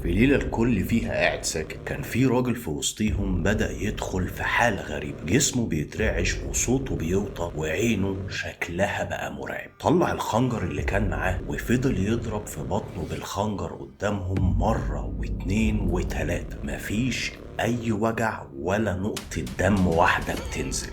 في ليلة الكل فيها قاعد ساكت، كان في راجل في وسطيهم بدأ يدخل في حالة غريبة. جسمه بيترعش وصوته بيوطى وعينه شكلها بقى مرعب. طلع الخنجر اللي كان معاه وفضل يضرب في بطنه بالخنجر قدامهم مرة واتنين وتلاتة. مفيش أي وجع ولا نقطة دم واحدة بتنزل،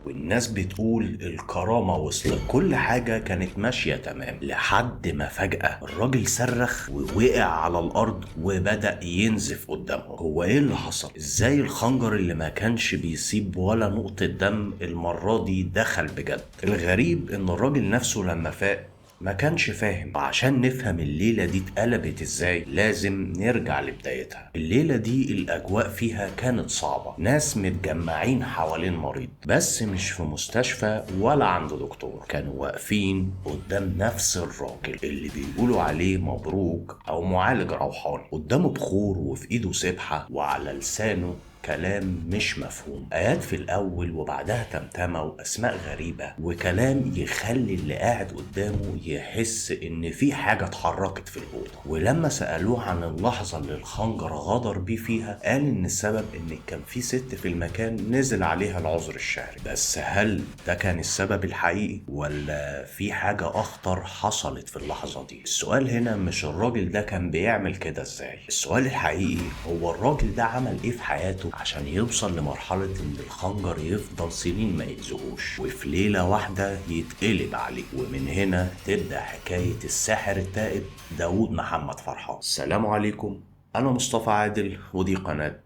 والناس بتقول الكرامة وصلت. كل حاجة كانت ماشية تمام لحد ما فجأة الراجل صرخ ووقع على الأرض وبدأ ينزف قدامهم. هو ايه اللي حصل؟ ازاي الخنجر اللي ما كانش بيسيب ولا نقطة دم المرة دي دخل بجد؟ الغريب ان الراجل نفسه لما فاق ما كانش فاهم. وعشان نفهم الليلة دي اتقلبت ازاي لازم نرجع لبدايتها. الليلة دي الأجواء فيها كانت صعبة، ناس متجمعين حوالين مريض، بس مش في مستشفى ولا عند دكتور. كانوا واقفين قدام نفس الراجل اللي بيقولوا عليه مبروك أو معالج روحاني. قدامه بخور وفي إيده سبحة وعلى لسانه كلام مش مفهوم، آيات في الأول وبعدها تمتمة وأسماء غريبة وكلام يخلي اللي قاعد قدامه يحس إن في حاجة اتحركت في الأوضة. ولما سألوه عن اللحظة اللي الخنجر غدر بيه فيها قال إن السبب إن كان في ست في المكان نزل عليها العذر الشهري. بس هل ده كان السبب الحقيقي ولا في حاجة أخطر حصلت في اللحظة دي؟ السؤال هنا مش الراجل ده كان بيعمل كده إزاي، السؤال الحقيقي هو الراجل ده عمل إيه في حياته عشان يوصل لمرحلة إن الخنجر يفضل سنين ما يأذيهوش وفي ليلة واحدة يتقلب عليه. ومن هنا تبدأ حكاية الساحر التائب داود محمد فرحان. السلام عليكم، أنا مصطفى عادل ودي قناة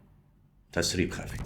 تسريب خفي.